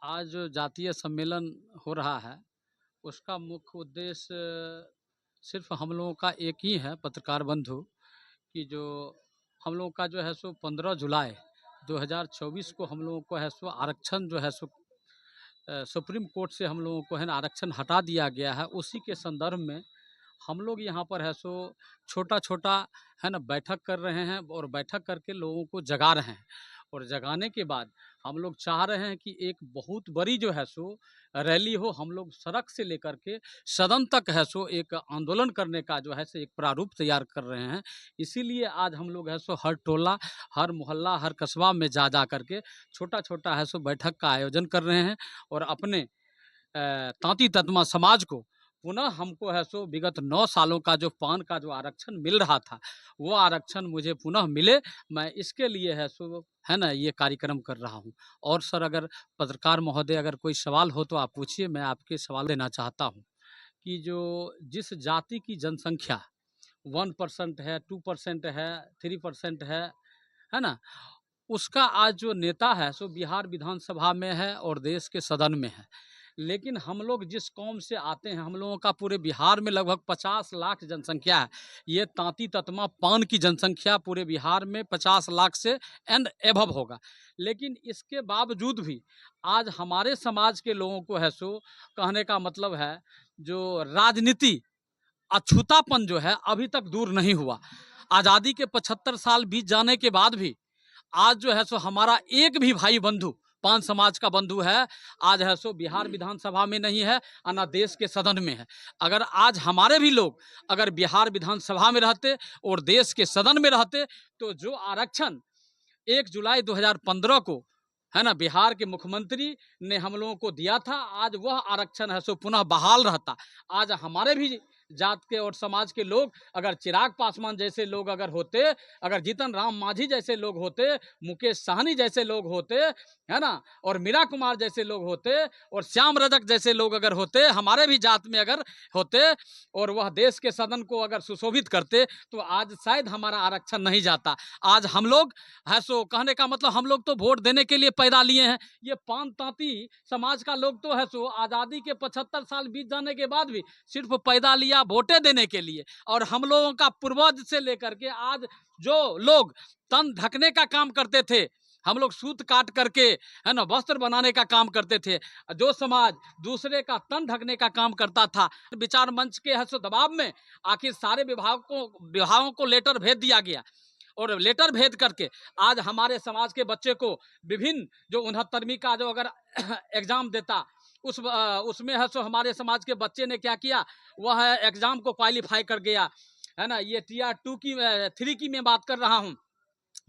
आज जो जातीय सम्मेलन हो रहा है, उसका मुख्य उद्देश्य सिर्फ़ हम लोगों का एक ही है पत्रकार बंधु, कि जो हम लोगों का जो है सो 15 जुलाई 2024 को हम लोगों को है सो आरक्षण जो है सो सुप्रीम कोर्ट से हम लोगों को है ना आरक्षण हटा दिया गया है। उसी के संदर्भ में हम लोग यहाँ पर है सो छोटा-छोटा है ना बैठक कर रहे हैं और बैठक करके लोगों को जगा रहे हैं। और जगाने के बाद हम लोग चाह रहे हैं कि एक बहुत बड़ी जो है सो रैली हो। हम लोग सड़क से लेकर के सदन तक है सो एक आंदोलन करने का जो है सो एक प्रारूप तैयार कर रहे हैं। इसीलिए आज हम लोग है सो हर टोला, हर मोहल्ला, हर कस्बा में जा करके छोटा-छोटा है सो बैठक का आयोजन कर रहे हैं और अपने तांती ततमा समाज को पुनः हमको है सो विगत 9 सालों का जो पान का जो आरक्षण मिल रहा था, वो आरक्षण मुझे पुनः मिले, मैं इसके लिए है सो है ना ये कार्यक्रम कर रहा हूँ। और सर अगर पत्रकार महोदय अगर कोई सवाल हो तो आप पूछिए, मैं आपके सवाल देना चाहता हूँ कि जो जिस जाति की जनसंख्या 1% है, 2% है, 3% है ना? उसका आज जो नेता है सो बिहार विधानसभा में है और देश के सदन में है। लेकिन हम लोग जिस कौम से आते हैं, हम लोगों का पूरे बिहार में लगभग 50 लाख जनसंख्या है। ये तांती ततमा पान की जनसंख्या पूरे बिहार में 50 लाख से एंड एभव होगा। लेकिन इसके बावजूद भी आज हमारे समाज के लोगों को है सो कहने का मतलब है जो राजनीति अछूतापन जो है अभी तक दूर नहीं हुआ। आज़ादी के 75 साल बीत जाने के बाद भी आज जो है सो हमारा एक भी भाई बंधु पान समाज का बंधु है आज है सो बिहार विधानसभा में नहीं है और ना देश के सदन में है। अगर आज हमारे भी लोग अगर बिहार विधानसभा में रहते और देश के सदन में रहते तो जो आरक्षण 1 जुलाई 2015 को है ना बिहार के मुख्यमंत्री ने हम लोगों को दिया था, आज वह आरक्षण है सो पुनः बहाल रहता। आज हमारे भी जात के और समाज के लोग अगर चिराग पासवान जैसे लोग अगर होते, अगर जीतन राम मांझी जैसे लोग होते, मुकेश सहनी जैसे लोग होते, है ना, और मीरा कुमार जैसे लोग होते और श्याम रजक जैसे लोग अगर होते, हमारे भी जात में अगर होते और वह देश के सदन को अगर सुशोभित करते तो आज शायद हमारा आरक्षण नहीं जाता। आज हम लोग है सो कहने का मतलब हम लोग तो वोट देने के लिए पैदा लिए हैं। ये पान तांती समाज का लोग तो है सो आज़ादी के 75 साल बीत जाने के बाद भी सिर्फ पैदा लिया वोटें देने के लिए। और हम लोगों का पूर्वज से लेकर के आज जो लोग तन ढकने का काम करते थे, हम लोग सूत काट करके है ना वस्त्र बनाने का काम करते थे, जो समाज दूसरे का तन ढकने का काम करता था, विचार मंच के है सो दबाव में आखिर सारे विभागों को लेटर भेज दिया गया और लेटर भेज करके आज हमारे समाज के बच्चे को विभिन्न जो 69वीं का जो अगर एग्जाम देता उसमें है सो हमारे समाज के बच्चे ने क्या किया, वह एग्जाम को क्वालिफाई कर गया, है ना। ये टीआर 2 की 3 की मैं बात कर रहा हूँ,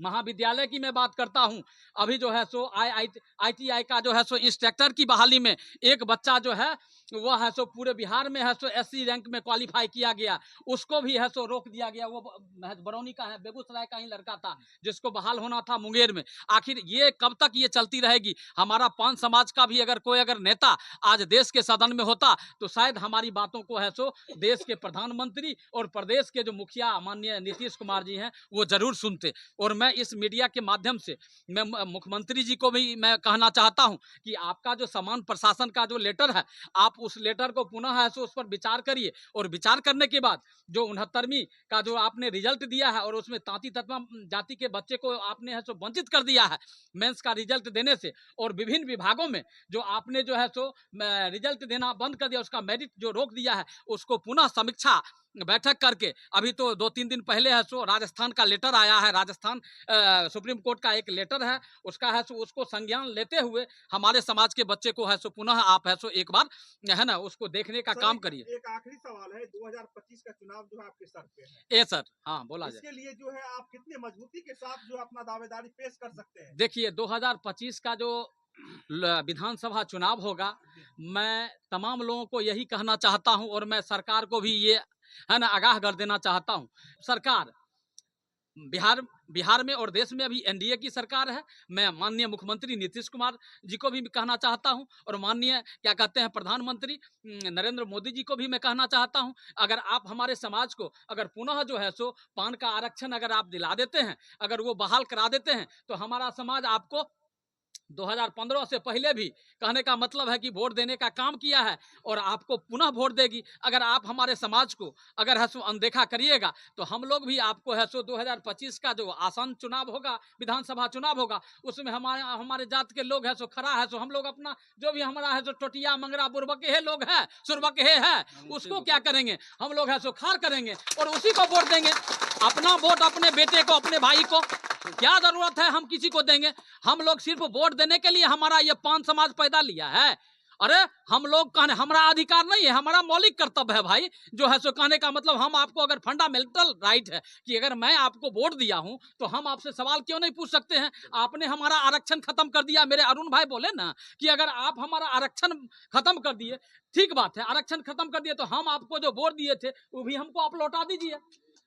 महाविद्यालय की मैं बात करता हूं। अभी जो है सो आईटीआई का जो है सो इंस्ट्रक्टर की बहाली में एक बच्चा जो है वह है सो पूरे बिहार में है सो एससी रैंक में क्वालिफाई किया गया, उसको भी है सो रोक दिया गया। वो बरौनी का है, बेगूसराय का ही लड़का था जिसको बहाल होना था मुंगेर में। आखिर ये कब तक ये चलती रहेगी? हमारा पान समाज का भी अगर कोई अगर नेता आज देश के सदन में होता तो शायद हमारी बातों को है सो देश के प्रधानमंत्री और प्रदेश के जो मुखिया माननीय नीतीश कुमार जी हैं वो जरूर सुनते। और मैं इस मीडिया के माध्यम से मैं मुख्यमंत्री जी को भी मैं कहना चाहता हूं कि आपका जो समान प्रशासन का जो लेटर है, आप उस लेटर को पुनः है सो उस पर विचार करिए और विचार करने के बाद जो 69वीं का जो आपने रिजल्ट दिया है और उसमें तांती ततमा जाति के बच्चे को आपने है सो वंचित कर दिया है मेंस का रिजल्ट देने से, और विभिन्न विभागों में जो आपने जो है सो रिजल्ट देना बंद कर दिया, उसका मेरिट जो रोक दिया है, उसको पुनः समीक्षा बैठक करके अभी तो 2-3 दिन पहले है सो राजस्थान का लेटर आया है, राजस्थान सुप्रीम कोर्ट का एक लेटर है, उसका है सो उसको संज्ञान लेते हुए हमारे समाज के बच्चे को है सो पुनः आप है सो एक बार है ना उसको देखने का काम करिए। एक आखिरी सवाल है, 2025 का चुनाव जो है आपके सर पे है। ए सर, हाँ बोला जाए। इसके लिए जो है आप कितने मजबूती के साथ जो अपना दावेदारी पेश कर सकते हैं? देखिए 2025 का जो विधानसभा चुनाव होगा, मैं तमाम लोगों को यही कहना चाहता हूं और मैं सरकार को भी ये है ना आगाह कर देना चाहता हूं। सरकार बिहार बिहार में और देश में अभी एनडीए की सरकार है। मैं माननीय मुख्यमंत्री नीतीश कुमार जी को भी कहना चाहता हूं और माननीय क्या कहते हैं प्रधानमंत्री नरेंद्र मोदी जी को भी मैं कहना चाहता हूं, अगर आप हमारे समाज को अगर पुनः जो है सो पान का आरक्षण अगर आप दिला देते हैं, अगर वो बहाल करा देते हैं तो हमारा समाज आपको 2015 से पहले भी, कहने का मतलब है कि वोट देने का काम किया है और आपको पुनः वोट देगी। अगर आप हमारे समाज को अगर है सो अनदेखा करिएगा तो हम लोग भी आपको है सो 2025 का जो आसान चुनाव होगा, विधानसभा चुनाव होगा, उसमें हमारे हमारे जात के लोग है सो खड़ा है, सो हम लोग अपना जो भी हमारा है सो टोटिया मंगरा बुरबके लोग है, सुरबके है, उसको क्या करेंगे, हम लोग है सो खार करेंगे और उसी को वोट देंगे। अपना वोट अपने बेटे को, अपने भाई को, क्या जरूरत है हम किसी को देंगे। हम लोग सिर्फ वोट देने के लिए हमारा ये पान समाज पैदा लिया है। अरे हम लोग कहने हमारा अधिकार नहीं है, हमारा मौलिक कर्तव्य है भाई। जो है सो कहने का मतलब हम आपको अगर फंडामेंटल राइट है कि अगर मैं आपको वोट दिया हूं तो हम आपसे सवाल क्यों नहीं पूछ सकते हैं। आपने हमारा आरक्षण खत्म कर दिया, मेरे अरुण भाई बोले ना कि अगर आप हमारा आरक्षण खत्म कर दिए, ठीक बात है, आरक्षण खत्म कर दिए तो हम आपको जो वोट दिए थे वो भी हमको आप लौटा दीजिए,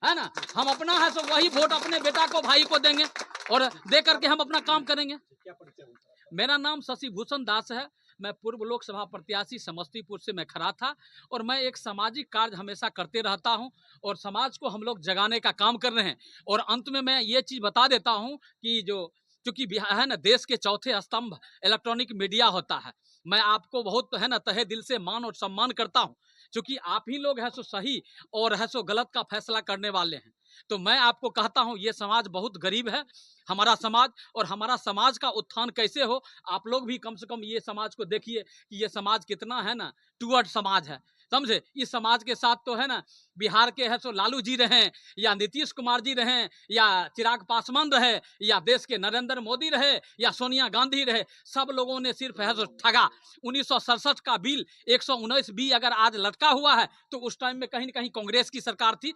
है ना। हम अपना है सो वही वोट अपने बेटा को, भाई को देंगे और दे करके हम अपना काम करेंगे। मेरा नाम शशि भूषण दास है। मैं पूर्व लोकसभा प्रत्याशी समस्तीपुर से मैं खड़ा था और मैं एक सामाजिक कार्य हमेशा करते रहता हूं और समाज को हम लोग जगाने का काम कर रहे हैं। और अंत में मैं ये चीज बता देता हूं कि जो क्योंकि बिहार है ना, देश के चौथे स्तंभ इलेक्ट्रॉनिक मीडिया होता है। मैं आपको बहुत है ना तहे दिल से मान और सम्मान करता हूं, क्योंकि आप ही लोग है सो सही और है सो गलत का फैसला करने वाले हैं। तो मैं आपको कहता हूं ये समाज बहुत गरीब है, हमारा समाज, और हमारा समाज का उत्थान कैसे हो, आप लोग भी कम से कम ये समाज को देखिए कि ये समाज कितना है ना टूअर्ड समाज है, समझे। इस समाज के साथ तो है ना बिहार के है सो लालू जी रहे या नीतीश कुमार जी रहे या चिराग पासवान रहे या देश के नरेंद्र मोदी रहे या सोनिया गांधी रहे, सब लोगों ने सिर्फ है सो ठगा। 1967 का बिल 119 बी अगर आज लटका हुआ है तो उस टाइम में कहीं न कहीं कांग्रेस की सरकार थी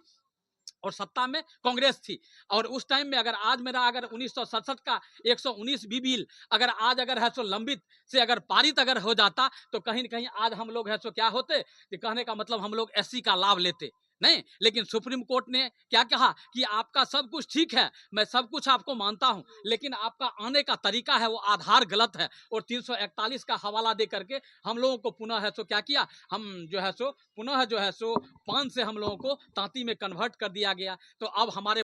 और सत्ता में कांग्रेस थी। और उस टाइम में अगर आज मेरा अगर 1967 का 119 बी बिल अगर आज अगर है सो लंबित से अगर पारित अगर हो जाता तो कहीं न कहीं आज हम लोग है सो क्या होते कि कहने का मतलब हम लोग एससी का लाभ लेते नहीं। लेकिन सुप्रीम कोर्ट ने क्या कहा कि आपका सब कुछ ठीक है, मैं सब कुछ आपको मानता हूं, लेकिन आपका आने का तरीका है वो आधार गलत है। और 341 का हवाला दे करके हम लोगों को पुनः है सो क्या किया, हम जो है सो पुनः जो है सो पान से हम लोगों को तांती में कन्वर्ट कर दिया गया। तो अब हमारे